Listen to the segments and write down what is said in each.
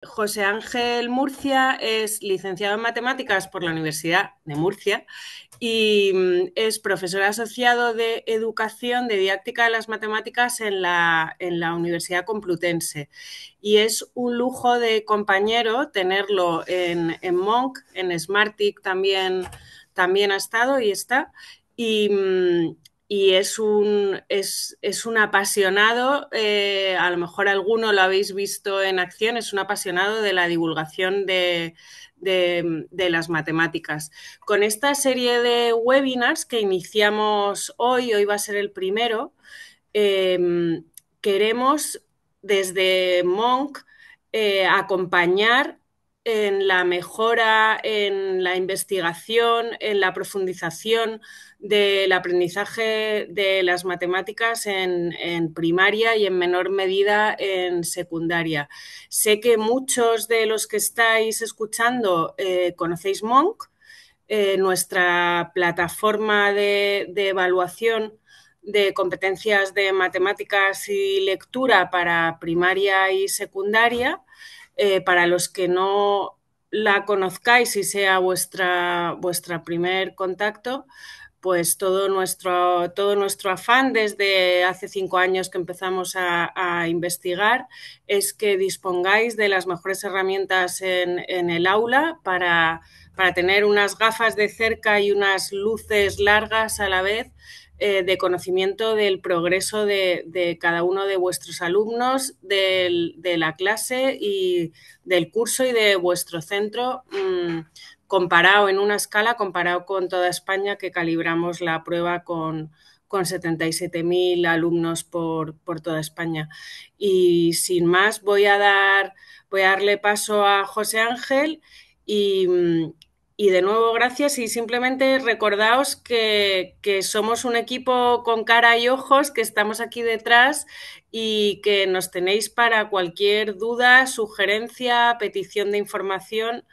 José Ángel Murcia es licenciado en matemáticas por la Universidad de Murcia y es profesor asociado de educación de didáctica de las matemáticas en la Universidad Complutense. Y es un lujo de compañero tenerlo en Monk, en Smartick también ha estado y está. Y, y es un apasionado, a lo mejor alguno lo habéis visto en acción, es un apasionado de la divulgación de las matemáticas. Con esta serie de webinars que iniciamos hoy va a ser el primero, queremos desde Monk acompañar en la mejora, en la investigación, en la profundización del aprendizaje de las matemáticas en primaria y en menor medida en secundaria. Sé que muchos de los que estáis escuchando conocéis Monk, nuestra plataforma de evaluación de competencias de matemáticas y lectura para primaria y secundaria. Para los que no la conozcáis y sea vuestra primer contacto, pues todo nuestro afán desde hace 5 años que empezamos a investigar es que dispongáis de las mejores herramientas en el aula para tener unas gafas de cerca y unas luces largas a la vez de conocimiento del progreso de cada uno de vuestros alumnos, de la clase y del curso y de vuestro centro, comparado en una escala, comparado con toda España, que calibramos la prueba con 77.000 alumnos por toda España. Y sin más, voy a darle paso a José Ángel y, y de nuevo, gracias y simplemente recordaos que somos un equipo con cara y ojos, que estamos aquí detrás y que nos tenéis para cualquier duda, sugerencia, petición de información.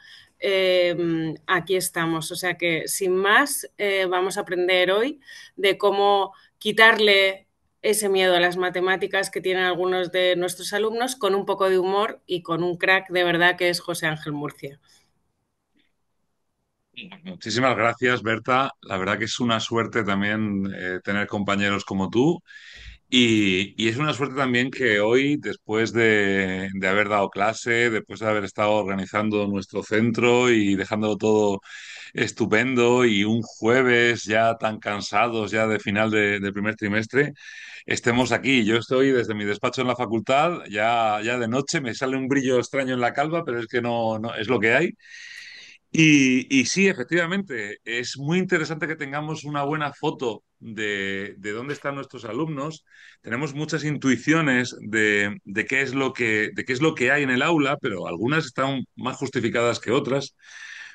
Aquí estamos. O sea que, sin más, vamos a aprender hoy de cómo quitarle ese miedo a las matemáticas que tienen algunos de nuestros alumnos con un poco de humor y con un crack de verdad que es José Ángel Murcia. Muchísimas gracias, Berta. La verdad que es una suerte también tener compañeros como tú y es una suerte también que hoy, después de haber dado clase, después de haber estado organizando nuestro centro y dejándolo todo estupendo y un jueves ya tan cansados ya de final de primer trimestre, estemos aquí. Yo estoy desde mi despacho en la facultad, ya de noche, me sale un brillo extraño en la calva, pero es que no es lo que hay. Y sí, efectivamente, es muy interesante que tengamos una buena foto de dónde están nuestros alumnos. Tenemos muchas intuiciones de de qué es lo que hay en el aula, pero algunas están más justificadas que otras.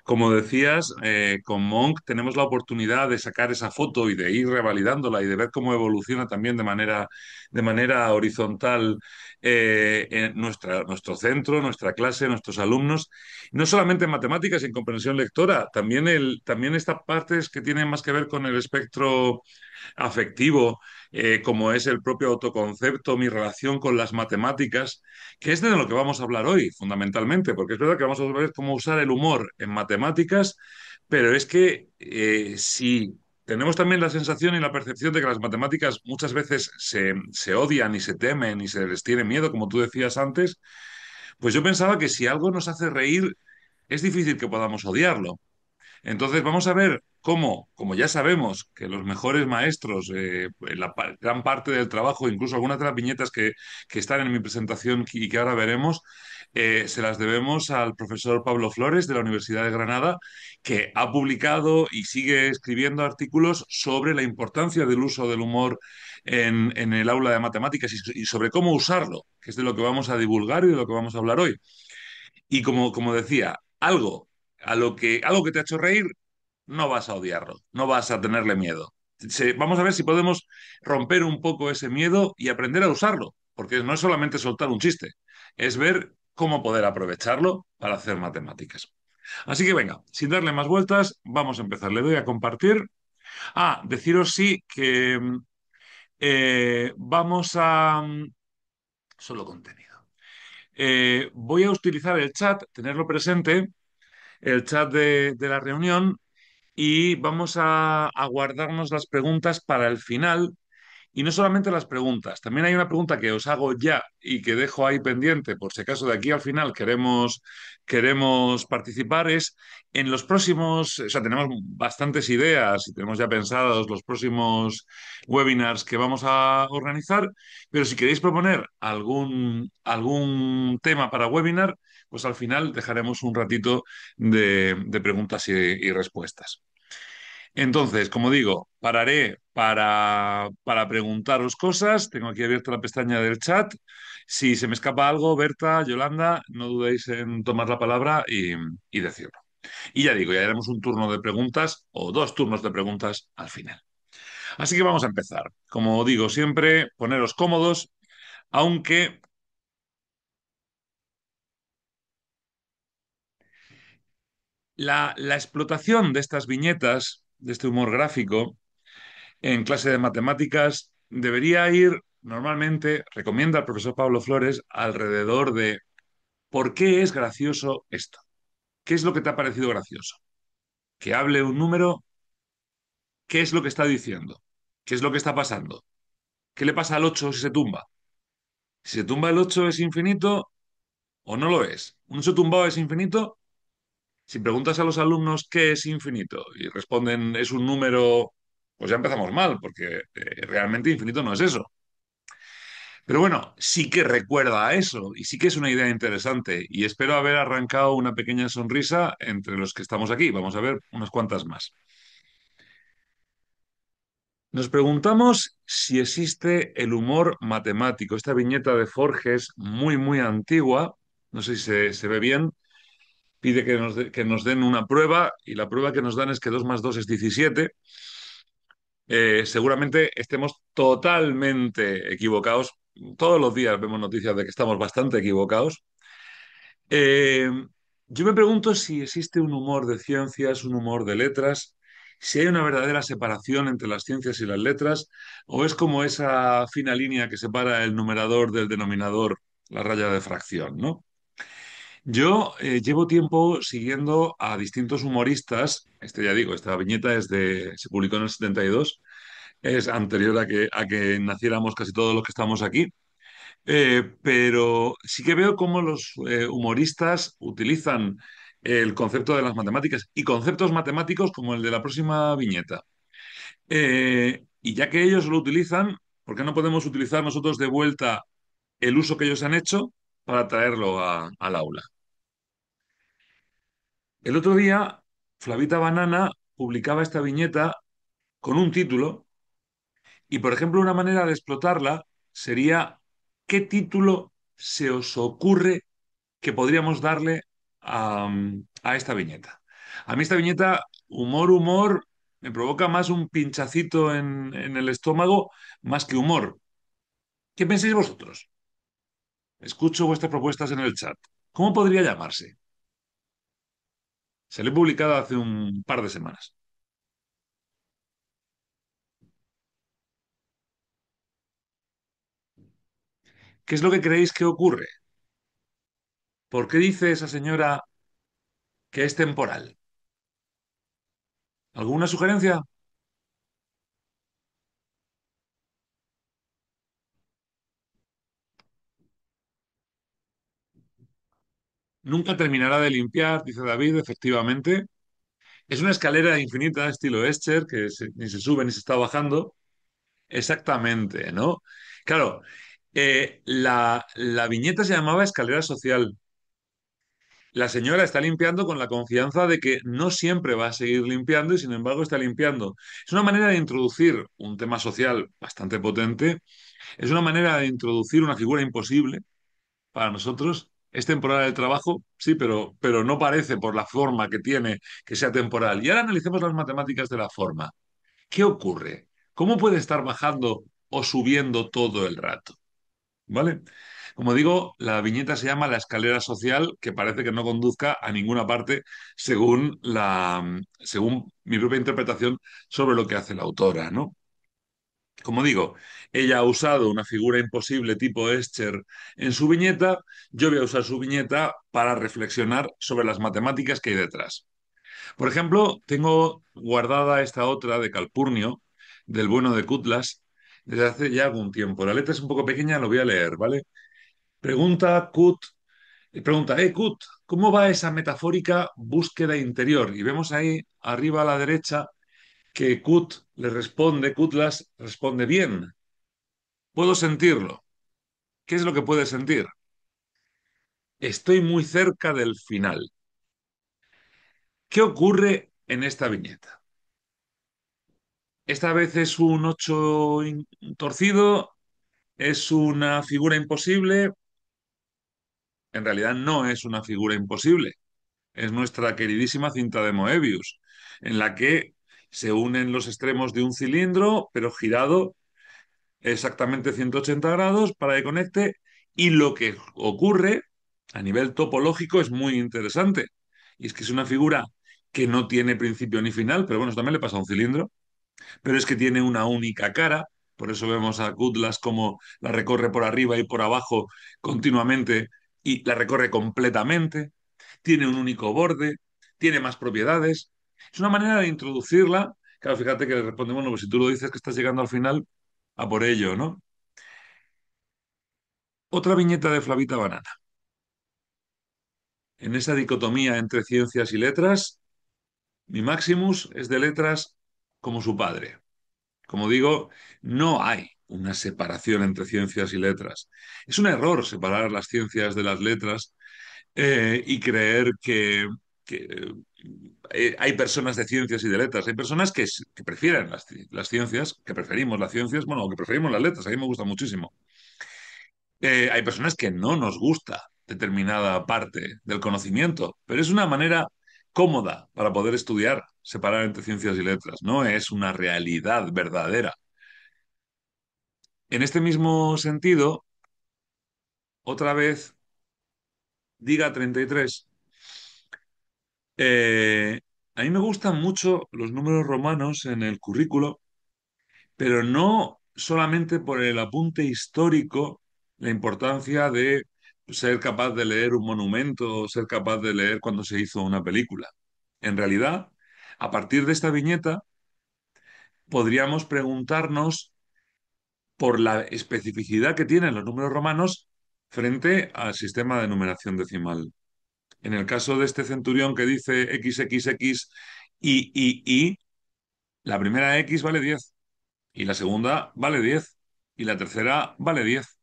Como decías, con Monk tenemos la oportunidad de sacar esa foto y de ir revalidándola y de ver cómo evoluciona también de manera horizontal en nuestro centro, nuestra clase, nuestros alumnos. No solamente en matemáticas y en comprensión lectora, también estas partes que tienen más que ver con el espectro afectivo, como es el propio autoconcepto, mi relación con las matemáticas, que es de lo que vamos a hablar hoy, fundamentalmente, porque es verdad que vamos a ver cómo usar el humor en matemáticas, pero es que si tenemos también la sensación y la percepción de que las matemáticas muchas veces se odian y se temen y se les tiene miedo, como tú decías antes, pues yo pensaba que si algo nos hace reír, es difícil que podamos odiarlo. Entonces vamos a ver cómo, como ya sabemos que los mejores maestros, gran parte del trabajo, incluso algunas de las viñetas que están en mi presentación y que ahora veremos, se las debemos al profesor Pablo Flores de la Universidad de Granada, que ha publicado y sigue escribiendo artículos sobre la importancia del uso del humor en el aula de matemáticas y sobre cómo usarlo, que es de lo que vamos a divulgar y de lo que vamos a hablar hoy. Y como decía, algo que te ha hecho reír, no vas a odiarlo, no vas a tenerle miedo. Vamos a ver si podemos romper un poco ese miedo y aprender a usarlo, porque no es solamente soltar un chiste, es ver cómo poder aprovecharlo para hacer matemáticas. Así que venga, sin darle más vueltas, vamos a empezar. Le doy a compartir. Deciros sí que vamos a... solo contenido. Voy a utilizar el chat, tenerlo presente, el chat de la reunión, y vamos a guardarnos las preguntas para el final. Y no solamente las preguntas, también hay una pregunta que os hago ya y que dejo ahí pendiente por si acaso de aquí al final queremos participar, es en los próximos, o sea, tenemos bastantes ideas y tenemos ya pensados los próximos webinars que vamos a organizar, pero si queréis proponer algún tema para webinar, pues al final dejaremos un ratito de preguntas y respuestas. Entonces, como digo, pararé para preguntaros cosas. Tengo aquí abierta la pestaña del chat. Si se me escapa algo, Berta, Yolanda, no dudéis en tomar la palabra y decirlo. Y ya digo, ya haremos un turno de preguntas o dos turnos de preguntas al final. Así que vamos a empezar. Como digo siempre, poneros cómodos, aunque la explotación de estas viñetas, de este humor gráfico, en clase de matemáticas debería ir, normalmente, recomienda el profesor Pablo Flores, alrededor de ¿por qué es gracioso esto? ¿Qué es lo que te ha parecido gracioso? Que hable un número, ¿qué es lo que está diciendo? ¿Qué es lo que está pasando? ¿Qué le pasa al 8 si se tumba? Si se tumba el 8 es infinito o no lo es. ¿Un 8 tumbado es infinito? Si preguntas a los alumnos qué es infinito y responden es un número, pues ya empezamos mal, porque realmente infinito no es eso. Pero bueno, sí que recuerda a eso y sí que es una idea interesante y espero haber arrancado una pequeña sonrisa entre los que estamos aquí. Vamos a ver unas cuantas más. Nos preguntamos si existe el humor matemático. Esta viñeta de Forges, muy, muy antigua, no sé si se ve bien, pide que nos den una prueba y la prueba que nos dan es que 2 más 2 es 17. Seguramente estemos totalmente equivocados. Todos los días vemos noticias de que estamos bastante equivocados. Eh, yo me pregunto si existe un humor de ciencias, un humor de letras, si hay una verdadera separación entre las ciencias y las letras, o es como esa fina línea que separa el numerador del denominador, la raya de fracción, ¿no? Yo llevo tiempo siguiendo a distintos humoristas. Ya digo, esta viñeta se publicó en el 72, es anterior a que naciéramos casi todos los que estamos aquí. Pero sí que veo cómo los humoristas utilizan el concepto de las matemáticas y conceptos matemáticos como el de la próxima viñeta. Y ya que ellos lo utilizan, ¿por qué no podemos utilizar nosotros de vuelta el uso que ellos han hecho para traerlo al aula? El otro día, Flavita Banana publicaba esta viñeta con un título y, por ejemplo, una manera de explotarla sería ¿qué título se os ocurre que podríamos darle a esta viñeta? A mí esta viñeta, humor, me provoca más un pinchacito en el estómago más que humor. ¿Qué pensáis vosotros? Escucho vuestras propuestas en el chat. ¿Cómo podría llamarse? Se le he publicado hace un par de semanas. ¿Qué es lo que creéis que ocurre? ¿Por qué dice esa señora que es temporal? ¿Alguna sugerencia? Nunca terminará de limpiar, dice David, efectivamente. Es una escalera infinita, estilo Escher, que ni se sube ni se está bajando. Exactamente, ¿no? Claro, la viñeta se llamaba escalera social. La señora está limpiando con la confianza de que no siempre va a seguir limpiando y sin embargo está limpiando. Es una manera de introducir un tema social bastante potente. Es una manera de introducir una figura imposible para nosotros. Es temporal el trabajo, sí, pero no parece por la forma que tiene que sea temporal. Y ahora analicemos las matemáticas de la forma. ¿Qué ocurre? ¿Cómo puede estar bajando o subiendo todo el rato? ¿Vale? Como digo, la viñeta se llama La escalera social, que parece que no conduzca a ninguna parte según mi propia interpretación sobre lo que hace la autora, ¿no? Como digo, ella ha usado una figura imposible tipo Escher en su viñeta, yo voy a usar su viñeta para reflexionar sobre las matemáticas que hay detrás. Por ejemplo, tengo guardada esta otra de Calpurnio, del bueno de Cutlas, desde hace ya algún tiempo. La letra es un poco pequeña, lo voy a leer, ¿vale? Pregunta pregunta, Cut, ¿cómo va esa metafórica búsqueda interior? Y vemos ahí arriba a la derecha que Cutlas responde bien. Puedo sentirlo. ¿Qué es lo que puede sentir? Estoy muy cerca del final. ¿Qué ocurre en esta viñeta? Esta vez es un torcido, es una figura imposible. En realidad no es una figura imposible. Es nuestra queridísima cinta de Moebius, en la que se unen los extremos de un cilindro, pero girado exactamente 180 grados para que conecte. Y lo que ocurre a nivel topológico es muy interesante. Y es que es una figura que no tiene principio ni final, pero bueno, eso también le pasa a un cilindro, pero es que tiene una única cara. Por eso vemos a Cutlass como la recorre por arriba y por abajo continuamente y la recorre completamente. Tiene un único borde, tiene más propiedades. Es una manera de introducirla. Claro, fíjate que le responde, bueno, pues si tú lo dices que estás llegando al final, a por ello, ¿no? Otra viñeta de Flavita Banana. En esa dicotomía entre ciencias y letras, mi Maximus es de letras como su padre. Como digo, no hay una separación entre ciencias y letras. Es un error separar las ciencias de las letras y creer que hay personas de ciencias y de letras. Hay personas que prefieren las ciencias, que preferimos las ciencias, bueno, que preferimos las letras. A mí me gusta muchísimo. Hay personas que no nos gusta determinada parte del conocimiento, pero es una manera cómoda para poder estudiar, separar entre ciencias y letras. No es una realidad verdadera. En este mismo sentido, otra vez, diga 33. eh, a mí me gustan mucho los números romanos en el currículo, pero no solamente por el apunte histórico, la importancia de ser capaz de leer un monumento o ser capaz de leer cuando se hizo una película. En realidad, a partir de esta viñeta, podríamos preguntarnos por la especificidad que tienen los números romanos frente al sistema de numeración decimal. En el caso de este centurión que dice XXX y, la primera X vale 10 y la segunda vale 10 y la tercera vale 10.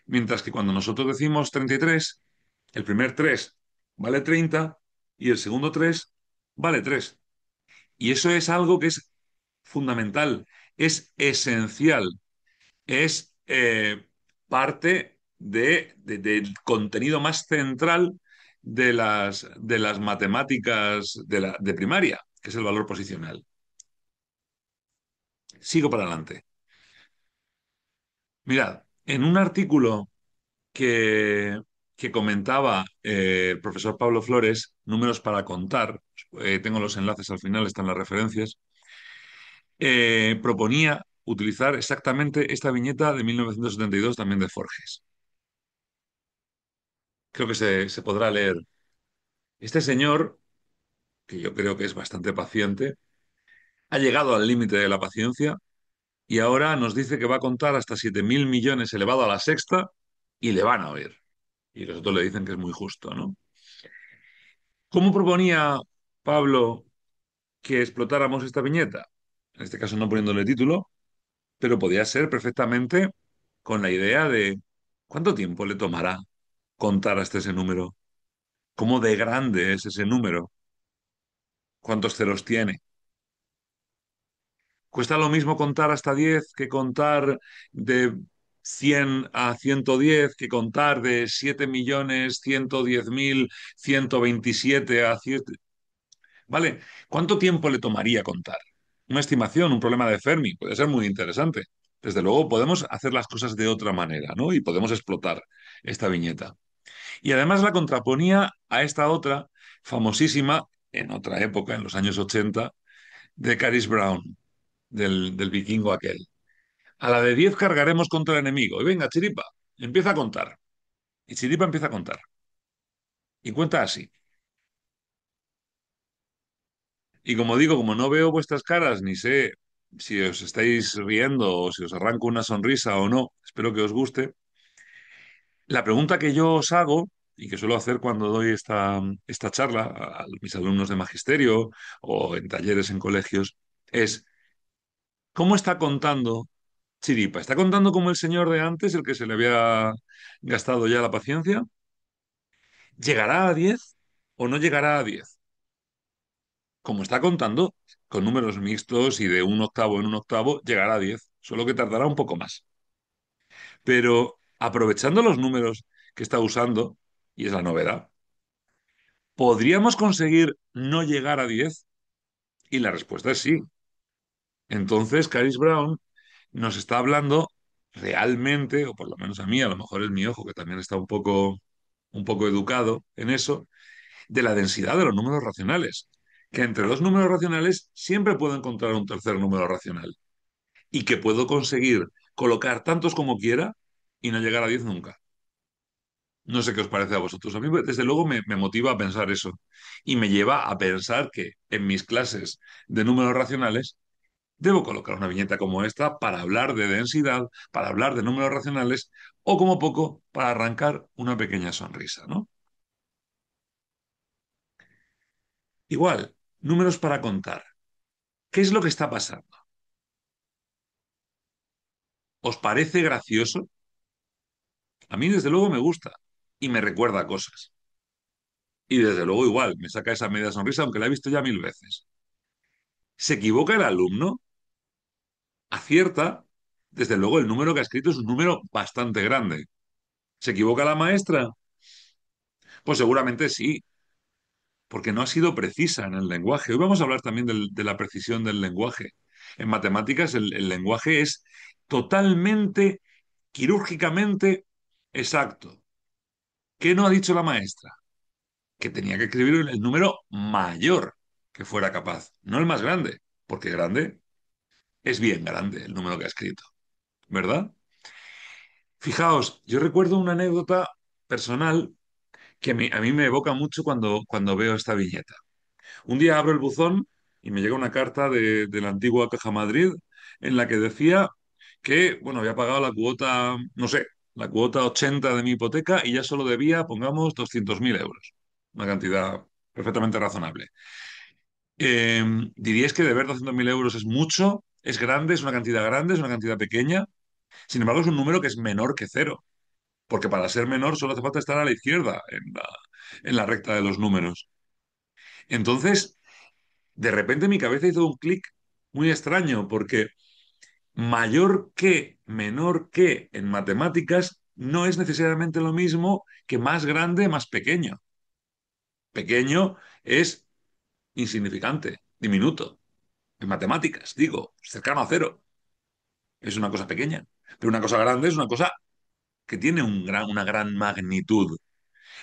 Mientras que cuando nosotros decimos 33, el primer 3 vale 30 y el segundo 3 vale 3. Y eso es algo que es fundamental, es esencial, es parte del contenido más central de las matemáticas de primaria, que es el valor posicional. Sigo para adelante. Mirad, en un artículo que, que comentaba el profesor Pablo Flores, Números para contar, tengo los enlaces al final, están las referencias, proponía utilizar exactamente esta viñeta de 1972 también de Forges. Creo que se podrá leer. Este señor, que yo creo que es bastante paciente, ha llegado al límite de la paciencia y ahora nos dice que va a contar hasta 7.000 millones elevado a la sexta y le van a oír. Y los otros le dicen que es muy justo, ¿no? ¿Cómo proponía Pablo que explotáramos esta viñeta? En este caso no poniéndole título, pero podía ser perfectamente con la idea de ¿cuánto tiempo le tomará contar hasta ese número? ¿Cómo de grande es ese número? ¿Cuántos ceros tiene? ¿Cuesta lo mismo contar hasta 10 que contar de 100 a 110, que contar de 7.110.127 a 7? ¿Vale? ¿Cuánto tiempo le tomaría contar? Una estimación, un problema de Fermi, puede ser muy interesante. Desde luego podemos hacer las cosas de otra manera, ¿no? Y podemos explotar esta viñeta. Y además la contraponía a esta otra, famosísima, en otra época, en los años 80, de Caris Brown, del vikingo aquel. A la de 10 cargaremos contra el enemigo. Y venga, Chiripa, empieza a contar. Y Chiripa empieza a contar. Y cuenta así. Y como digo, como no veo vuestras caras, ni sé si os estáis riendo o si os arranco una sonrisa o no, espero que os guste. La pregunta que yo os hago y que suelo hacer cuando doy esta charla a mis alumnos de magisterio o en talleres en colegios es, ¿cómo está contando Chiripa? ¿Está contando como el señor de antes, el que se le había gastado ya la paciencia? ¿Llegará a 10 o no llegará a 10? Como está contando, con números mixtos y de un octavo en un octavo, llegará a 10, solo que tardará un poco más. Pero aprovechando los números que está usando, y es la novedad, ¿podríamos conseguir no llegar a 10? Y la respuesta es sí. Entonces, Caris Brown nos está hablando realmente, o por lo menos a mí, a lo mejor es mi ojo, que también está un poco educado en eso, de la densidad de los números racionales. Que entre dos números racionales siempre puedo encontrar un tercer número racional. Y que puedo conseguir colocar tantos como quiera y no llegar a 10 nunca. No sé qué os parece a vosotros. A mí, desde luego, me motiva a pensar eso. Y me lleva a pensar que en mis clases de números racionales debo colocar una viñeta como esta para hablar de densidad, para hablar de números racionales o como poco para arrancar una pequeña sonrisa, ¿no? Igual, números para contar. ¿Qué es lo que está pasando? ¿Os parece gracioso? A mí, desde luego, me gusta y me recuerda cosas. Y desde luego, igual, me saca esa media sonrisa, aunque la he visto ya 1000 veces. ¿Se equivoca el alumno? ¿Acierta? Desde luego, el número que ha escrito es un número bastante grande. ¿Se equivoca la maestra? Pues seguramente sí, porque no ha sido precisa en el lenguaje. Hoy vamos a hablar también de la precisión del lenguaje. En matemáticas, el lenguaje es totalmente, quirúrgicamente exacto. ¿Qué no ha dicho la maestra? Que tenía que escribir el número mayor que fuera capaz, no el más grande, porque grande es bien grande el número que ha escrito, ¿verdad? Fijaos, yo recuerdo una anécdota personal que a mí me evoca mucho cuando veo esta viñeta. Un día abro el buzón y me llega una carta de la antigua Caja Madrid en la que decía que, bueno, había pagado la cuota, no sé, la cuota 80 de mi hipoteca y ya solo debía, pongamos, 200.000 euros. Una cantidad perfectamente razonable. Eh, ¿Diríais que deber 200.000 euros es mucho? ¿Es grande? ¿Es una cantidad grande? ¿Es una cantidad pequeña? Sin embargo, es un número que es menor que cero, porque para ser menor solo hace falta estar a la izquierda en la recta de los números. Entonces, de repente mi cabeza hizo un clic muy extraño, porque mayor que, menor que en matemáticas no es necesariamente lo mismo que más grande, más pequeño. Pequeño es insignificante, diminuto. En matemáticas, digo, cercano a cero. Es una cosa pequeña. Pero una cosa grande es una cosa que tiene una gran magnitud.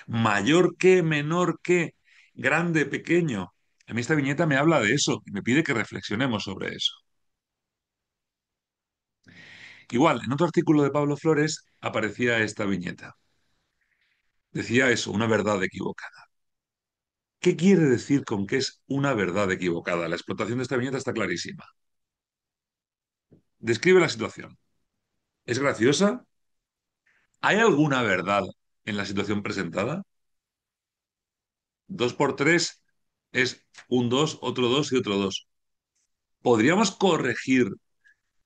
Mayor que, menor que, grande, pequeño. A mí esta viñeta me habla de eso y me pide que reflexionemos sobre eso. Igual, en otro artículo de Pablo Flores aparecía esta viñeta. Decía eso, una verdad equivocada. ¿Qué quiere decir con que es una verdad equivocada? La explotación de esta viñeta está clarísima. Describe la situación. ¿Es graciosa? ¿Hay alguna verdad en la situación presentada? 2 por 3 es un 2, otro 2 y otro 2. ¿Podríamos corregir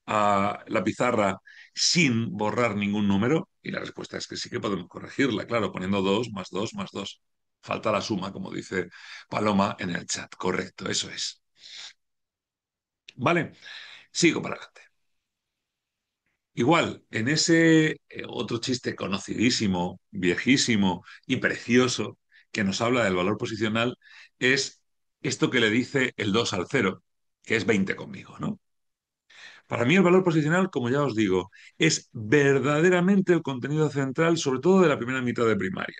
a la pizarra sin borrar ningún número? Y la respuesta es que sí que podemos corregirla, claro, poniendo 2 más 2 más 2. Falta la suma, como dice Paloma en el chat. Correcto, eso es. Vale, sigo para adelante. Igual, en ese otro chiste conocidísimo, viejísimo y precioso que nos habla del valor posicional es esto que le dice el 2 al cero, que es 20 conmigo, ¿no? Para mí el valor posicional, como ya os digo, es verdaderamente el contenido central, sobre todo de la primera mitad de primaria.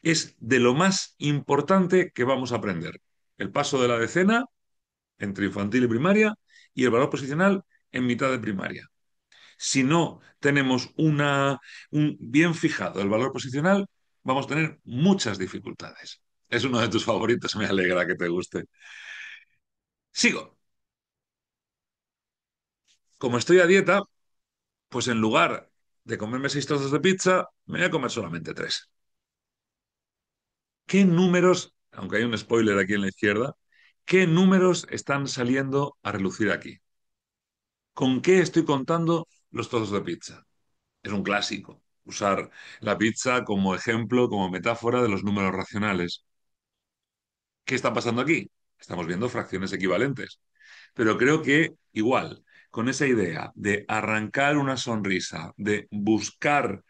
Es de lo más importante que vamos a aprender. El paso de la decena entre infantil y primaria y el valor posicional en mitad de primaria. Si no tenemos un bien fijado el valor posicional, vamos a tener muchas dificultades. Es uno de tus favoritos, me alegra que te guste. Sigo. Como estoy a dieta, pues en lugar de comerme 6 trozos de pizza, me voy a comer solamente tres. ¿Qué números, aunque hay un spoiler aquí en la izquierda, qué números están saliendo a relucir aquí? ¿Con qué estoy contando los trozos de pizza? Es un clásico usar la pizza como ejemplo, como metáfora de los números racionales. ¿Qué está pasando aquí? Estamos viendo fracciones equivalentes. Pero creo que igual, con esa idea de arrancar una sonrisa, de buscar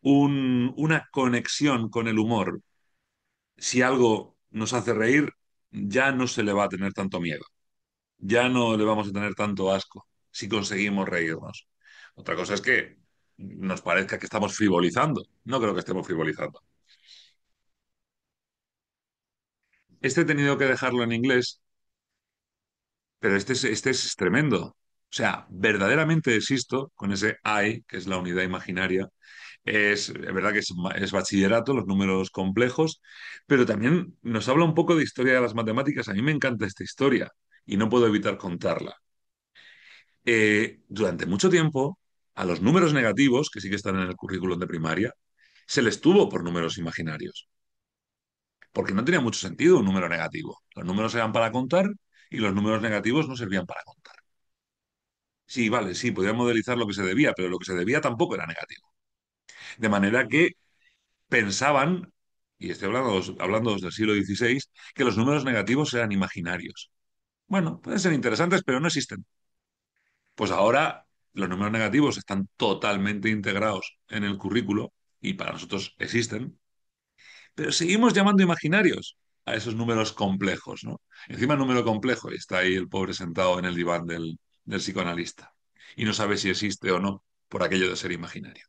una conexión con el humor, si algo nos hace reír, ya no se le va a tener tanto miedo, ya no le vamos a tener tanto asco si conseguimos reírnos. Otra cosa es que nos parezca que estamos frivolizando. No creo que estemos frivolizando. Este he tenido que dejarlo en inglés, pero este es tremendo. O sea, verdaderamente existo con ese I, que es la unidad imaginaria. Es verdad que es bachillerato, los números complejos, pero también nos habla un poco de historia de las matemáticas. A mí me encanta esta historia y no puedo evitar contarla. Durante mucho tiempo, a los números negativos, que sí que están en el currículum de primaria, se les tuvo por números imaginarios, porque no tenía mucho sentido un número negativo. Los números eran para contar y los números negativos no servían para contar. Sí, vale, sí, podía modelizar lo que se debía, pero lo que se debía tampoco era negativo. De manera que pensaban, y estoy hablando desde el siglo XVI, que los números negativos eran imaginarios. Bueno, pueden ser interesantes, pero no existen. Pues ahora los números negativos están totalmente integrados en el currículo y para nosotros existen, pero seguimos llamando imaginarios a esos números complejos, ¿no? Encima el número complejo y está ahí el pobre sentado en el diván del psicoanalista y no sabe si existe o no por aquello de ser imaginario.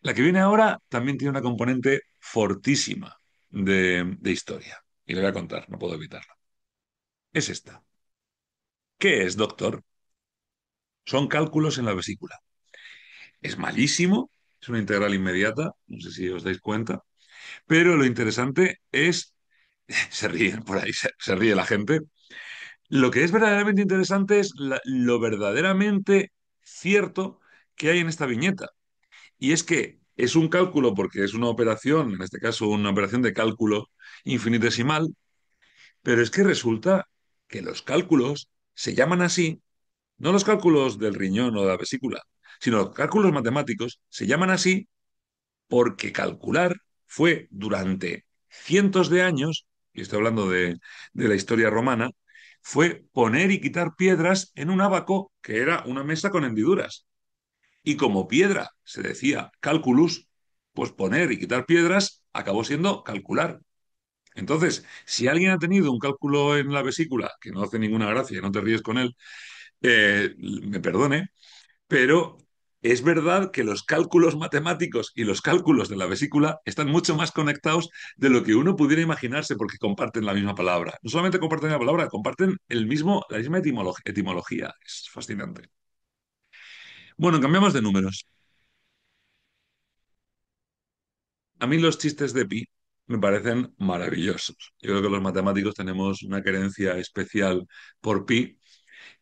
La que viene ahora también tiene una componente fortísima de historia y le voy a contar, no puedo evitarlo. Es esta. ¿Qué es, doctor? Son cálculos en la vesícula. Es malísimo, es una integral inmediata, no sé si os dais cuenta, pero lo interesante es, se ríen por ahí, se ríe la gente. Lo que es verdaderamente interesante es lo verdaderamente cierto que hay en esta viñeta. Y es que es un cálculo porque es una operación, en este caso una operación de cálculo infinitesimal, pero es que resulta que los cálculos se llaman así, no los cálculos del riñón o de la vesícula, sino los cálculos matemáticos se llaman así porque calcular fue durante cientos de años, y estoy hablando de la historia romana, fue poner y quitar piedras en un ábaco que era una mesa con hendiduras. Y como piedra se decía calculus, pues poner y quitar piedras acabó siendo calcular. Entonces, si alguien ha tenido un cálculo en la vesícula, que no hace ninguna gracia y no te ríes con él, me perdone, pero es verdad que los cálculos matemáticos y los cálculos de la vesícula están mucho más conectados de lo que uno pudiera imaginarse porque comparten la misma palabra. No solamente comparten la palabra, comparten la misma etimología. Es fascinante. Bueno, cambiamos de números. A mí los chistes de pi me parecen maravillosos. Yo creo que los matemáticos tenemos una querencia especial por pi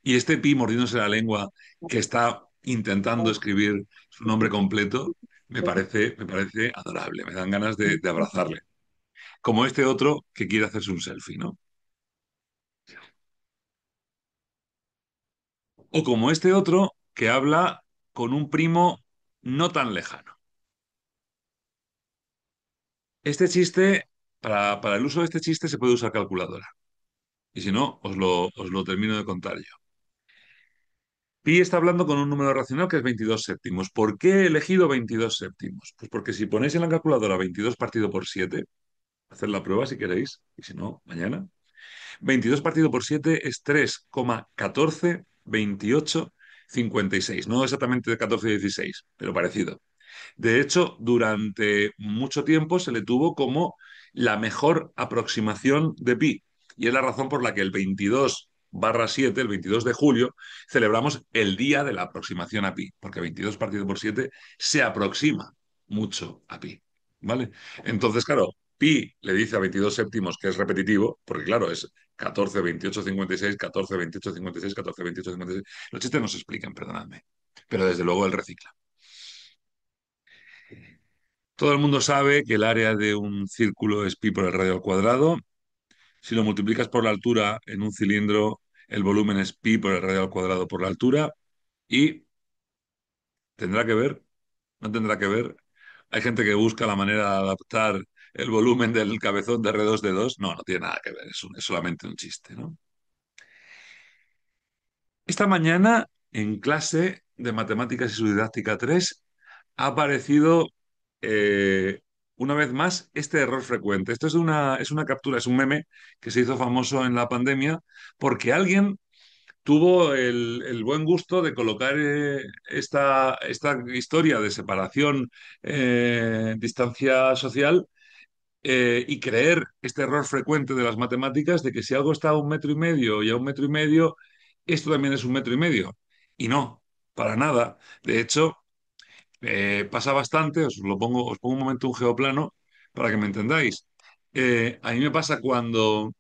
y este pi mordiéndose la lengua que está intentando escribir su nombre completo me parece adorable. Me dan ganas de abrazarle. Como este otro que quiere hacerse un selfie, ¿no? O como este otro que habla con un primo no tan lejano. Este chiste, para el uso de este chiste se puede usar calculadora. Y si no, os lo termino de contar yo. Pi está hablando con un número racional que es 22 séptimos. ¿Por qué he elegido 22 séptimos? Pues porque si ponéis en la calculadora 22 partido por 7, haced la prueba si queréis, y si no, mañana. 22 partido por 7 es 3,142856. No exactamente de 14 y 16, pero parecido. De hecho, durante mucho tiempo se le tuvo como la mejor aproximación de pi. Y es la razón por la que el 22 22/7, el 22 de julio, celebramos el día de la aproximación a pi, porque 22 partido por 7 se aproxima mucho a pi, ¿vale? Entonces, claro, pi le dice a 22 séptimos que es repetitivo, porque claro, es 14, 28, 56, 14, 28, 56, 14, 28, 56. Los chistes no se explican, perdonadme, pero desde luego él recicla. Todo el mundo sabe que el área de un círculo es pi por el radio al cuadrado. Si lo multiplicas por la altura en un cilindro, el volumen es pi por el radio al cuadrado por la altura y tendrá que ver, no tendrá que ver. Hay gente que busca la manera de adaptar el volumen del cabezón de R2D2. No, no tiene nada que ver, es solamente un chiste, ¿no? Esta mañana, en clase de Matemáticas y su didáctica 3 ha aparecido eh, una vez más este error frecuente. Esto es una captura, es un meme que se hizo famoso en la pandemia porque alguien tuvo el buen gusto de colocar esta historia de separación, distancia social, y creer este error frecuente de las matemáticas de que si algo está a 1,5 metros y a 1,5 metros, esto también es 1,5 metros. Y no, para nada. De hecho, pasa bastante, os pongo un momento un geoplano para que me entendáis. A mí me pasa cuando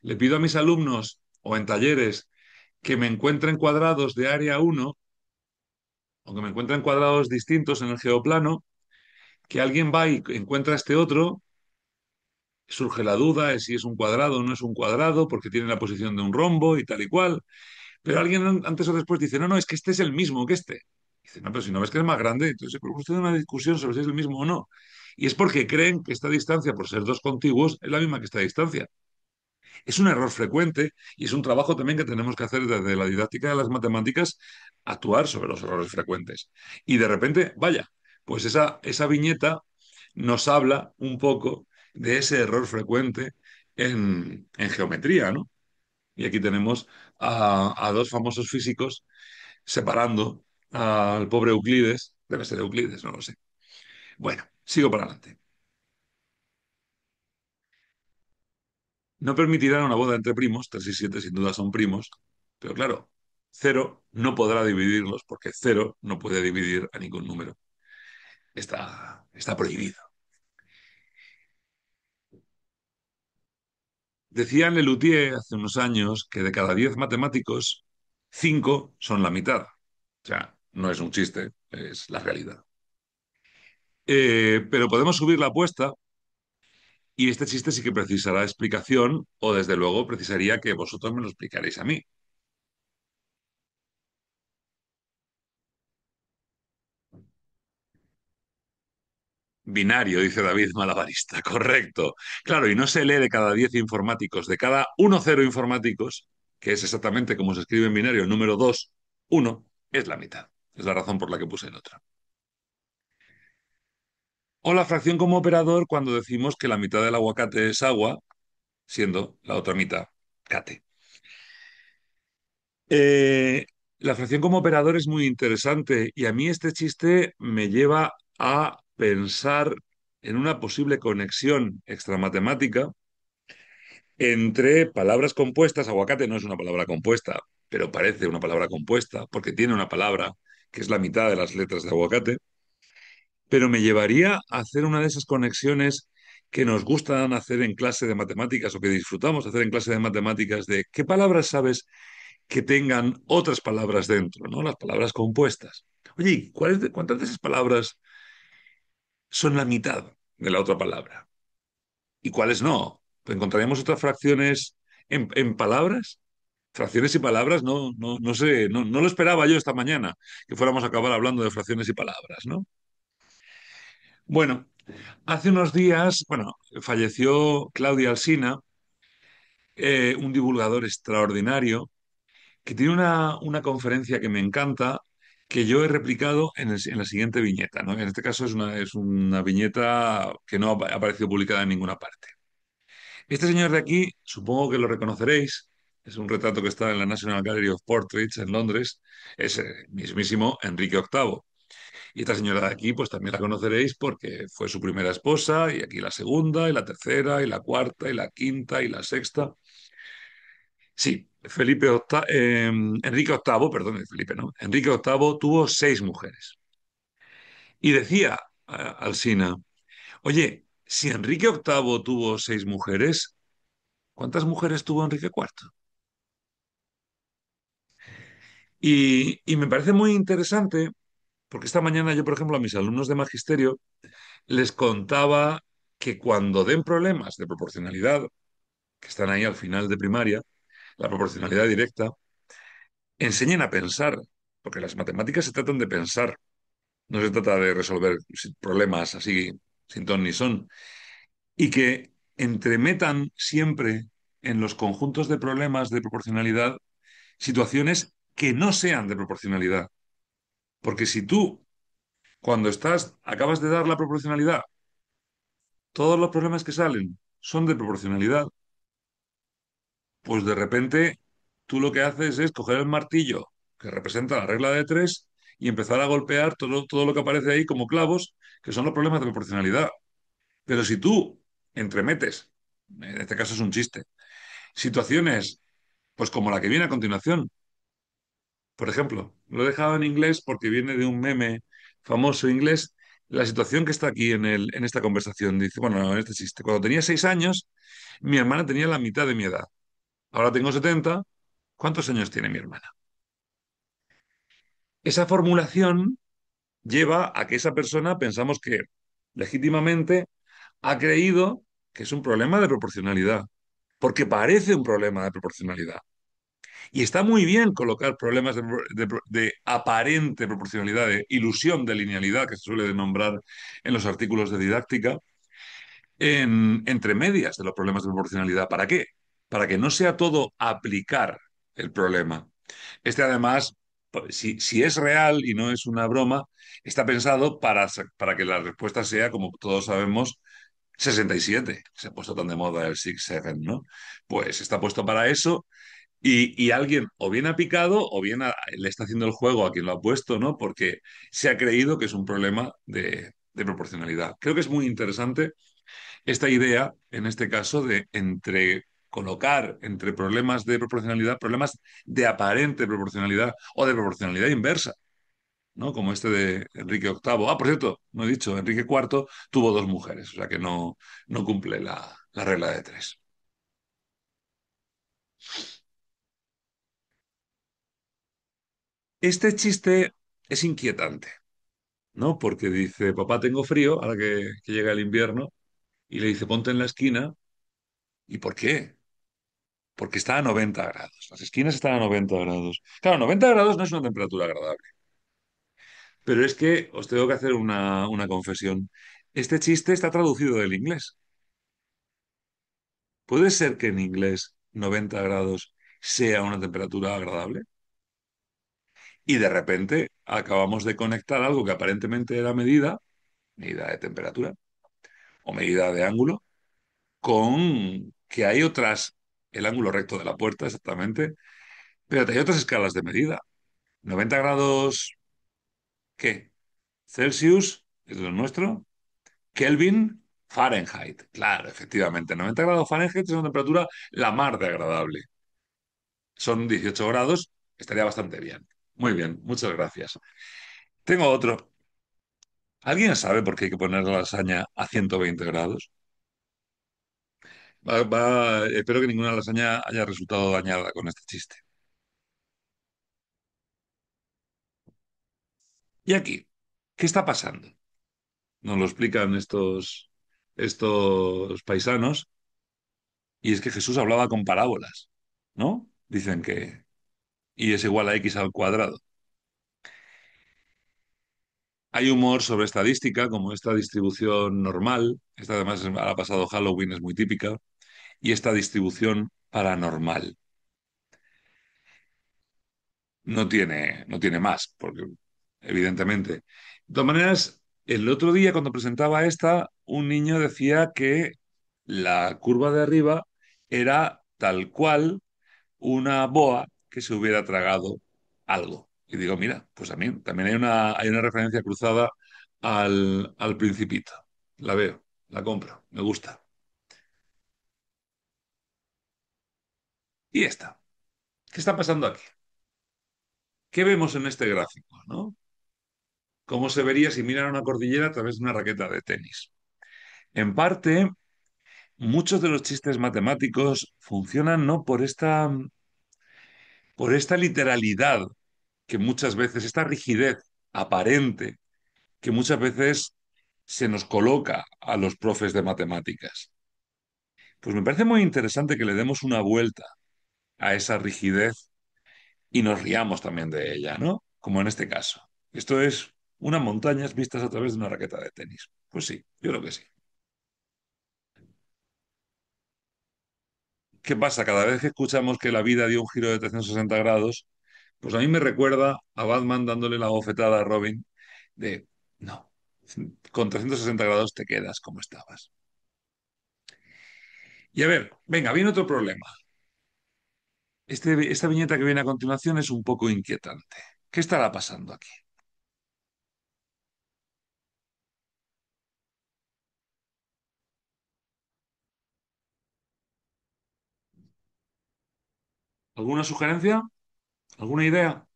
le pido a mis alumnos o en talleres que me encuentren cuadrados de área 1, o que me encuentren cuadrados distintos en el geoplano, que alguien va y encuentra este otro, surge la duda de si es un cuadrado o no es un cuadrado, porque tiene la posición de un rombo y tal y cual, pero alguien antes o después dice, no, no, es que este es el mismo que este. Dice, no, pero si no ves que es más grande, entonces se produce una discusión sobre si es el mismo o no. Y es porque creen que esta distancia, por ser dos contiguos, es la misma que esta distancia. Es un error frecuente y es un trabajo también que tenemos que hacer desde la didáctica de las matemáticas, actuar sobre los errores frecuentes. Y de repente, vaya, pues esa viñeta nos habla un poco de ese error frecuente en geometría, ¿no? Y aquí tenemos a dos famosos físicos separando al pobre Euclides, debe ser Euclides, no lo sé. Bueno, sigo para adelante. No permitirán una boda entre primos, 3 y 7 sin duda son primos, pero claro, cero no podrá dividirlos porque cero no puede dividir a ningún número. Está prohibido. Decía Lelutier hace unos años que de cada 10 matemáticos, 5 son la mitad. O sea, no es un chiste, es la realidad. Pero podemos subir la apuesta y este chiste sí que precisará explicación o desde luego precisaría que vosotros me lo explicaréis a mí. Binario, dice David Malabarista, correcto. Claro, y no se lee de cada 10 informáticos, de cada 1 0 informáticos, que es exactamente como se escribe en binario, el número 2 1 es la mitad. Es la razón por la que puse el otra. O la fracción como operador cuando decimos que la mitad del aguacate es agua, siendo la otra mitad cate. Eh, la fracción como operador es muy interesante y a mí este chiste me lleva a pensar en una posible conexión extramatemática entre palabras compuestas. Aguacate no es una palabra compuesta, pero parece una palabra compuesta porque tiene una palabra que es la mitad de las letras de aguacate, pero me llevaría a hacer una de esas conexiones que nos gustan hacer en clase de matemáticas o que disfrutamos hacer en clase de matemáticas de qué palabras sabes que tengan otras palabras dentro, ¿no? Las palabras compuestas. Oye, ¿y cuántas de esas palabras son la mitad de la otra palabra? ¿Y cuáles no? ¿Encontraríamos otras fracciones en palabras? Fracciones y palabras, no, no, no sé, no, no lo esperaba yo esta mañana, que fuéramos a acabar hablando de fracciones y palabras, ¿no? Bueno, hace unos días, bueno, falleció Claudia Alsina, un divulgador extraordinario que tiene una conferencia que me encanta, que yo he replicado en la siguiente viñeta, ¿no? En este caso es una viñeta que no ha aparecido publicada en ninguna parte. Este señor de aquí, supongo que lo reconoceréis, es un retrato que está en la National Gallery of Portraits en Londres, es el mismísimo Enrique VIII. Y esta señora de aquí, pues también la conoceréis porque fue su primera esposa, y aquí la segunda, y la tercera, y la cuarta, y la quinta, y la sexta. Sí, Felipe VIII, Enrique VIII, perdón, Felipe, no. Enrique VIII tuvo seis mujeres. Y decía Alsina, oye, si Enrique VIII tuvo seis mujeres, ¿cuántas mujeres tuvo Enrique IV? Y me parece muy interesante, porque esta mañana yo, por ejemplo, a mis alumnos de magisterio les contaba que cuando den problemas de proporcionalidad, que están ahí al final de primaria, la proporcionalidad directa, enseñen a pensar, porque las matemáticas se tratan de pensar, no se trata de resolver problemas así sin ton ni son, y que entremetan siempre en los conjuntos de problemas de proporcionalidad situaciones que no sean de proporcionalidad. Porque si tú, cuando acabas de dar la proporcionalidad, todos los problemas que salen son de proporcionalidad, pues de repente tú lo que haces es coger el martillo que representa la regla de tres y empezar a golpear todo lo que aparece ahí como clavos, que son los problemas de proporcionalidad. Pero si tú entremetes, en este caso es un chiste, situaciones pues como la que viene a continuación, por ejemplo, lo he dejado en inglés porque viene de un meme famoso inglés. La situación que está aquí en esta conversación dice, bueno, no, en este chiste, cuando tenía 6 años, mi hermana tenía la mitad de mi edad. Ahora tengo 70. ¿Cuántos años tiene mi hermana? Esa formulación lleva a que esa persona pensamos que legítimamente ha creído que es un problema de proporcionalidad, porque parece un problema de proporcionalidad. Y está muy bien colocar problemas de aparente proporcionalidad, de ilusión de linealidad, que se suele nombrar en los artículos de didáctica, entre medias de los problemas de proporcionalidad. ¿Para qué? Para que no sea todo aplicar el problema. Este además, si es real y no es una broma, está pensado para que la respuesta sea, como todos sabemos, 67. Se ha puesto tan de moda el 6-7, ¿no? Pues está puesto para eso y alguien o bien ha picado o bien le está haciendo el juego a quien lo ha puesto, ¿no? Porque se ha creído que es un problema de proporcionalidad. Creo que es muy interesante esta idea, en este caso, de colocar entre problemas de proporcionalidad, problemas de aparente proporcionalidad o de proporcionalidad inversa, ¿no? Como este de Enrique VIII. Ah, por cierto, no he dicho, Enrique IV tuvo dos mujeres, o sea que no cumple la regla de tres. Este chiste es inquietante, ¿no? Porque dice, papá, tengo frío, ahora que llega el invierno, y le dice, ponte en la esquina. ¿Y por qué? Porque está a 90 grados. Las esquinas están a 90 grados. Claro, 90 grados no es una temperatura agradable. Pero es que os tengo que hacer una confesión. Este chiste está traducido del inglés. ¿Puede ser que en inglés 90 grados sea una temperatura agradable? Y de repente acabamos de conectar algo que aparentemente era medida de temperatura o medida de ángulo, con que hay el ángulo recto de la puerta exactamente, pero hay otras escalas de medida. 90 grados, ¿qué? Celsius, es lo nuestro. Kelvin, Fahrenheit. Claro, efectivamente. 90 grados Fahrenheit es una temperatura la mar de agradable. Son 18 grados, estaría bastante bien. Muy bien, muchas gracias. Tengo otro. ¿Alguien sabe por qué hay que poner la lasaña a 120 grados? Espero que ninguna lasaña haya resultado dañada con este chiste. Y aquí, ¿qué está pasando? Nos lo explican estos paisanos, y es que Jesús hablaba con parábolas, ¿no? Dicen que y es igual a x al cuadrado. Hay humor sobre estadística, como esta distribución normal, esta además ha pasado Halloween, es muy típica, y esta distribución paranormal. No tiene más, porque evidentemente. De todas maneras, el otro día cuando presentaba esta, un niño decía que la curva de arriba era tal cual una boa que se hubiera tragado algo. Y digo, mira, pues también hay una referencia cruzada al Principito. La veo, la compro, me gusta. Y esta. ¿Qué está pasando aquí? ¿Qué vemos en este gráfico, no? ¿Cómo se vería si miran una cordillera a través de una raqueta de tenis? En parte, muchos de los chistes matemáticos funcionan no por esta literalidad que muchas veces, esta rigidez aparente que muchas veces se nos coloca a los profes de matemáticas. Pues me parece muy interesante que le demos una vuelta a esa rigidez y nos riamos también de ella, ¿no? Como en este caso. Esto es unas montañas vistas a través de una raqueta de tenis. Pues sí, yo creo que sí. ¿Qué pasa? Cada vez que escuchamos que la vida dio un giro de 360 grados, pues a mí me recuerda a Batman dándole la bofetada a Robin de, no, con 360 grados te quedas como estabas. Y a ver, venga, viene otro problema. Esta viñeta que viene a continuación es un poco inquietante. ¿Qué estará pasando aquí? ¿Alguna sugerencia? ¿Alguna idea?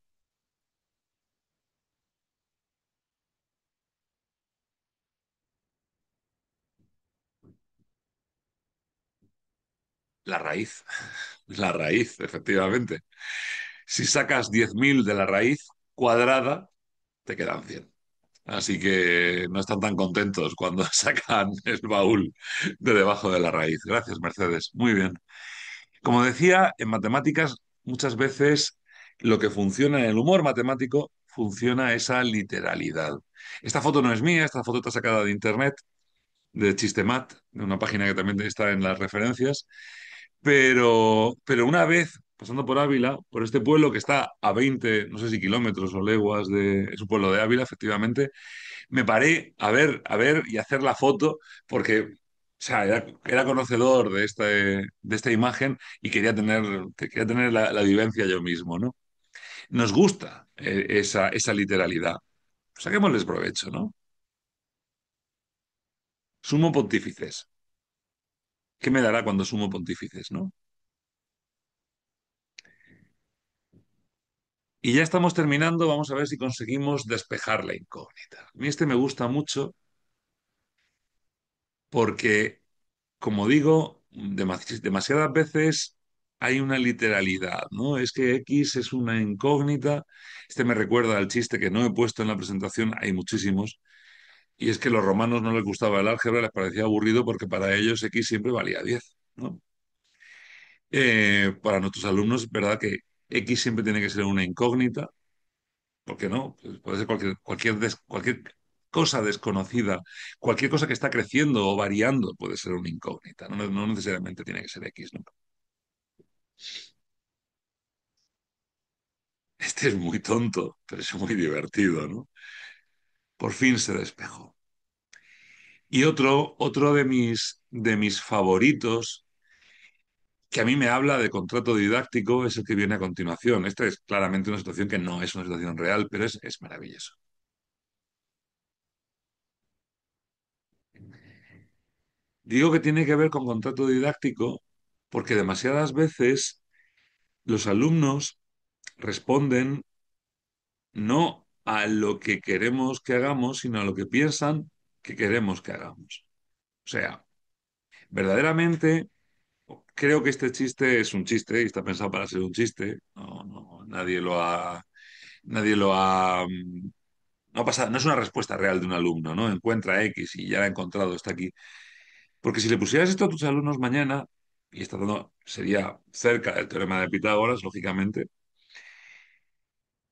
La raíz. La raíz, efectivamente. Si sacas 10.000 de la raíz cuadrada, te quedan 100. Así que no están tan contentos cuando sacan el baúl de debajo de la raíz. Gracias, Mercedes. Muy bien. Como decía, en matemáticas muchas veces lo que funciona en el humor matemático funciona esa literalidad. Esta foto no es mía, esta foto está sacada de internet, de Chistemat, de una página que también está en las referencias, pero una vez pasando por Ávila, por este pueblo que está a 20, no sé si kilómetros o leguas es un pueblo de Ávila, efectivamente, me paré a ver y hacer la foto porque, o sea, era conocedor de esta imagen y quería tener la vivencia yo mismo, ¿no? Nos gusta esa literalidad. Saquémosles provecho, ¿no? Sumo pontífices. ¿Qué me dará cuando sumo pontífices, no? Y ya estamos terminando, vamos a ver si conseguimos despejar la incógnita. A mí este me gusta mucho porque, como digo, demasiadas veces hay una literalidad, ¿no? Es que X es una incógnita. Este me recuerda al chiste que no he puesto en la presentación, hay muchísimos, y es que a los romanos no les gustaba el álgebra, les parecía aburrido porque para ellos X siempre valía 10, ¿no? Para nuestros alumnos es verdad que X siempre tiene que ser una incógnita. ¿Por qué no? Pues puede ser cualquier cosa desconocida, cualquier cosa que está creciendo o variando puede ser una incógnita, no necesariamente tiene que ser X, ¿no? Este es muy tonto, pero es muy divertido, ¿no? Por fin se despejó. Y otro de mis favoritos, que a mí me habla de contrato didáctico, es el que viene a continuación. Esta es claramente una situación que no es una situación real, pero es maravilloso. Digo que tiene que ver con contrato didáctico porque demasiadas veces los alumnos responden no a lo que queremos que hagamos, sino a lo que piensan que queremos que hagamos. O sea, verdaderamente creo que este chiste es un chiste y está pensado para ser un chiste. Nadie lo ha, no ha pasado, no es una respuesta real de un alumno, ¿no? Encuentra X y ya la ha encontrado, está aquí. Porque si le pusieras esto a tus alumnos mañana, y está dando, sería cerca del teorema de Pitágoras, lógicamente,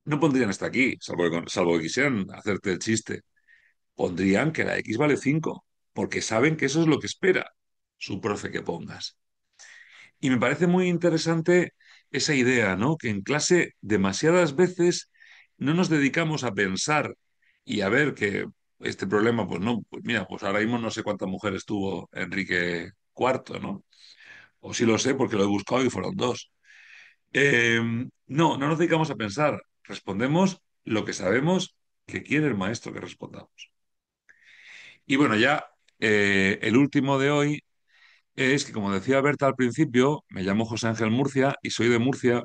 no pondrían hasta aquí, salvo que quisieran hacerte el chiste. Pondrían que la X vale 5 porque saben que eso es lo que espera su profe que pongas. Y me parece muy interesante esa idea, ¿no? Que en clase demasiadas veces no nos dedicamos a pensar y a ver que este problema, pues no, pues mira, pues ahora mismo no sé cuántas mujeres tuvo Enrique IV, ¿no? O sí lo sé porque lo he buscado y fueron dos. No nos dedicamos a pensar, respondemos lo que sabemos que quiere el maestro que respondamos. Y bueno, ya el último de hoy es que, como decía Berta al principio, me llamo José Ángel Murcia y soy de Murcia,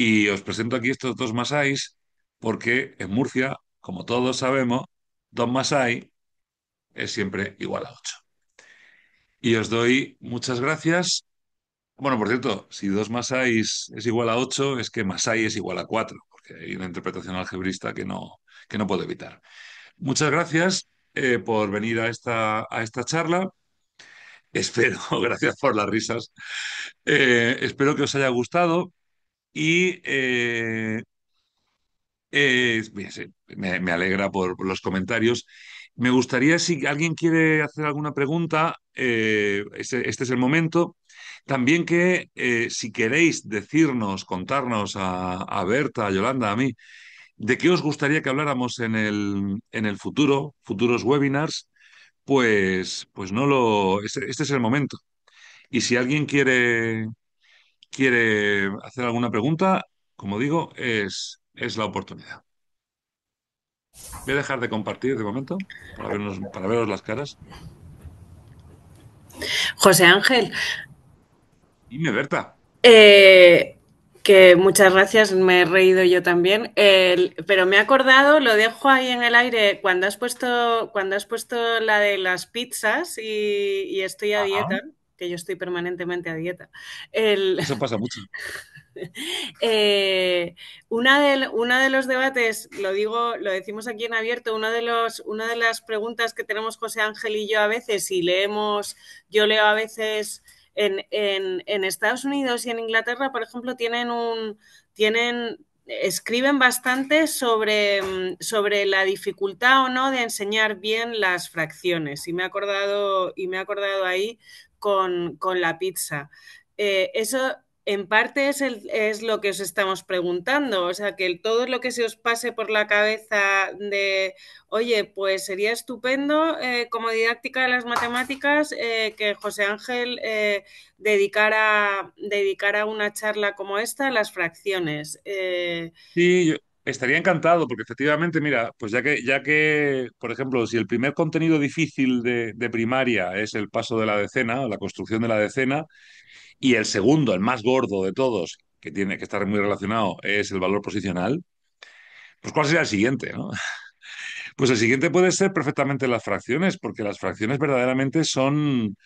Y os presento aquí estos dos masáis porque en Murcia, como todos sabemos, dos masái es siempre igual a ocho. Y os doy muchas gracias. Bueno, por cierto, si dos masáis es igual a ocho, es que masái es igual a cuatro, porque hay una interpretación algebrista que no puedo evitar. Muchas gracias por venir a esta charla. Espero, gracias por las risas. Espero que os haya gustado y bien, sí, me alegra por los comentarios. Me gustaría, si alguien quiere hacer alguna pregunta, este es el momento. También que si queréis decirnos, contarnos a Berta, a Yolanda, a mí, de qué os gustaría que habláramos en el futuro, futuros webinars, pues no lo. Este es el momento. Y si alguien quiere hacer alguna pregunta, como digo, es la oportunidad. Voy a dejar de compartir de momento para veros las caras. José Ángel, Dime, Berta. eh, que muchas gracias, me he reído yo también, pero me he acordado, lo dejo ahí en el aire, cuando has puesto la de las pizzas y estoy a Ajá. dieta, que yo estoy permanentemente a dieta. El, Eso pasa mucho. Eh, una de los debates, lo digo, lo decimos aquí en abierto, una de las preguntas que tenemos José Ángel y yo a veces, y leemos, yo leo a veces en Estados Unidos y en Inglaterra, por ejemplo, escriben bastante sobre la dificultad o no de enseñar bien las fracciones. Y me he acordado ahí con la pizza. Eso en parte es lo que os estamos preguntando, o sea, que todo lo que se os pase por la cabeza de, oye, pues sería estupendo como didáctica de las matemáticas que José Ángel dedicara una charla como esta a las fracciones. Sí, yo estaría encantado, porque efectivamente, mira, pues ya que, por ejemplo, si el primer contenido difícil de primaria es el paso de la decena, la construcción de la decena, y el segundo, el más gordo de todos, que tiene que estar muy relacionado, es el valor posicional, pues ¿cuál sería el siguiente, no? Pues el siguiente puede ser perfectamente las fracciones, porque las fracciones verdaderamente son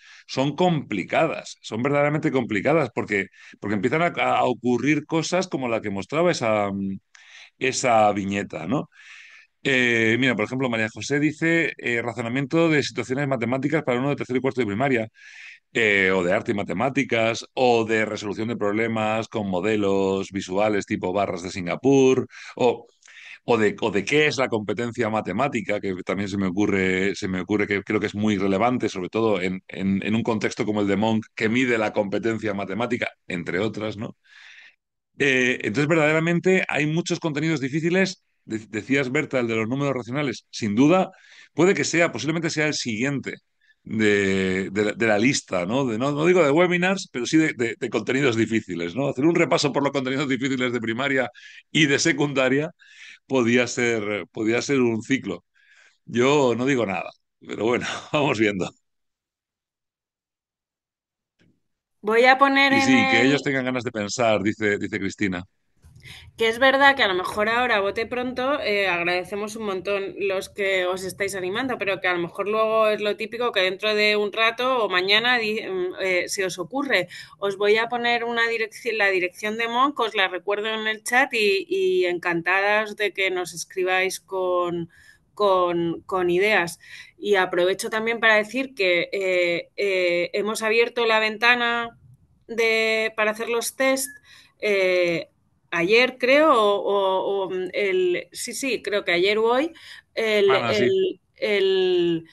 complicadas, son verdaderamente complicadas, porque empiezan a ocurrir cosas como la que mostraba esa viñeta, ¿no? Mira, por ejemplo, María José dice razonamiento de situaciones matemáticas para uno de tercero y cuarto de primaria, o de arte y matemáticas, o de resolución de problemas con modelos visuales tipo barras de Singapur, o o de qué es la competencia matemática, que también se me ocurre que creo que es muy relevante, sobre todo en un contexto como el de Monk, que mide la competencia matemática, entre otras, ¿no? Entonces, verdaderamente hay muchos contenidos difíciles. Decías, Berta, el de los números racionales. Sin duda, puede que sea, posiblemente sea el siguiente de la lista, ¿no? No digo de webinars, pero sí de contenidos difíciles, ¿no? Hacer un repaso por los contenidos difíciles de primaria y de secundaria podía ser un ciclo. Yo no digo nada, pero bueno, vamos viendo. Voy a poner Y en sí, que ellos el, tengan ganas de pensar, dice Cristina. Que es verdad que a lo mejor ahora, a bote pronto, agradecemos un montón los que os estáis animando, pero que a lo mejor luego es lo típico que dentro de un rato o mañana se os ocurre. Os voy a poner la dirección de Monk, os la recuerdo en el chat y encantadas de que nos escribáis con ideas. Y aprovecho también para decir que hemos abierto la ventana para hacer los test. eh, Ayer creo, sí, sí, creo que ayer o hoy, el, Ana, sí. el, el-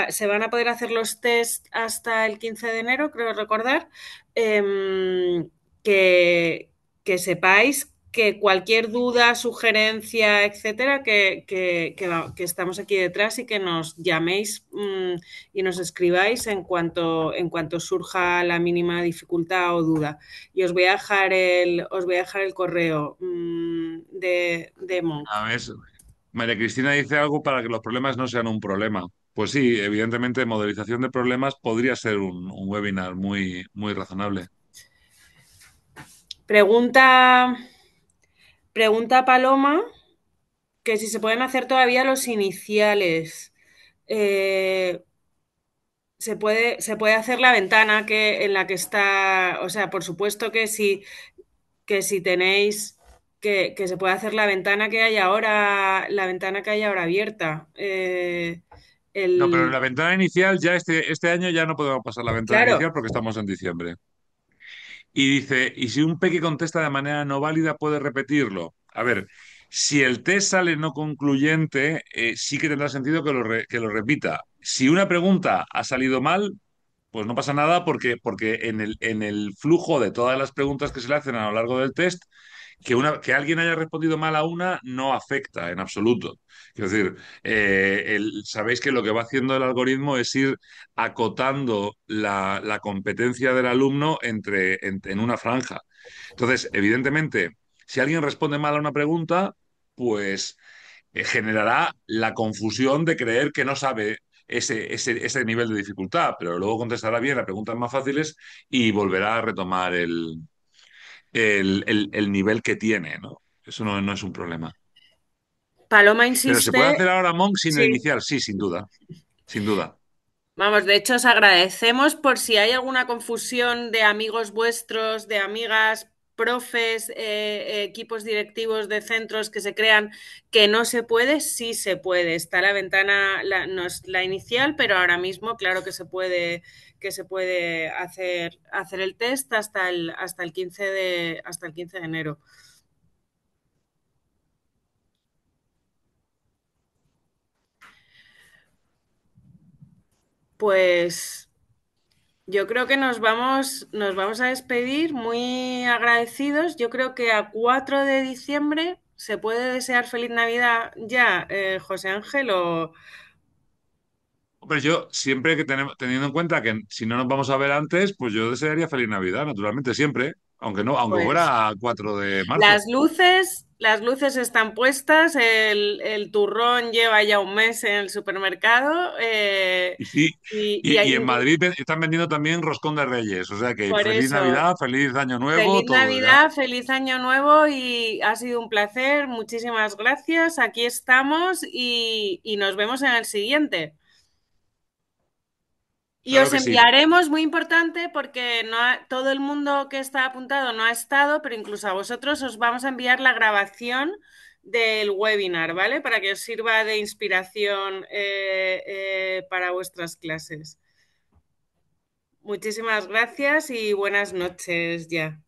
se van a poder hacer los test hasta el 15 de enero, creo recordar, em, que, que sepáis que cualquier duda, sugerencia, etcétera, que estamos aquí detrás y que nos llaméis y nos escribáis en cuanto surja la mínima dificultad o duda. Y os voy a dejar el correo de Monk. A ver, María Cristina dice algo para que los problemas no sean un problema. Pues sí, evidentemente, modelización de problemas podría ser un webinar muy, muy razonable. Pregunta, pregunta Paloma que si se pueden hacer todavía los iniciales. Eh, se puede hacer la ventana en la que está, o sea, por supuesto que si tenéis, que se puede hacer la ventana que hay ahora, la ventana que hay ahora abierta. No, pero en El, la ventana inicial, ya este año ya no podemos pasar la ventana claro, inicial porque estamos en diciembre. Y dice, ¿y si un peque contesta de manera no válida, puede repetirlo? A ver, si el test sale no concluyente, sí que tendrá sentido que lo repita. Si una pregunta ha salido mal, pues no pasa nada porque en el flujo de todas las preguntas que se le hacen a lo largo del test, que alguien haya respondido mal a una no afecta en absoluto. Es decir, sabéis que lo que va haciendo el algoritmo es ir acotando la competencia del alumno en una franja. Entonces, evidentemente, si alguien responde mal a una pregunta, pues generará la confusión de creer que no sabe ese nivel de dificultad, pero luego contestará bien a preguntas más fáciles y volverá a retomar el nivel que tiene, ¿no? Eso no es un problema. Paloma Pero ¿se insiste, puede hacer ahora Monk sin el sí. inicial? Sí, sin duda, sin duda. Vamos, de hecho, os agradecemos por si hay alguna confusión de amigos vuestros, de amigas, profes, equipos directivos de centros que se crean que no se puede, sí se puede. Está la ventana, no es la inicial, pero ahora mismo, claro que se puede hacer el test hasta el 15 hasta el 15 de enero. Pues yo creo que nos vamos a despedir muy agradecidos. Yo creo que a 4 de diciembre se puede desear feliz Navidad ya, José Ángel, o Hombre, yo siempre que teniendo en cuenta que si no nos vamos a ver antes, pues yo desearía feliz Navidad, naturalmente, siempre, aunque pues fuera 4 de marzo. las luces están puestas, el turrón lleva ya un mes en el supermercado Y sí, y y en Madrid están vendiendo también roscón de Reyes, o sea que por feliz eso, Navidad, feliz Año Nuevo, feliz todo ya. Navidad, feliz Año Nuevo y ha sido un placer. Muchísimas gracias. Aquí estamos y nos vemos en el siguiente. Y Claro os que sí. enviaremos, muy importante, porque todo el mundo que está apuntado no ha estado, pero incluso a vosotros os vamos a enviar la grabación del webinar, ¿vale? Para que os sirva de inspiración para vuestras clases. Muchísimas gracias y buenas noches ya.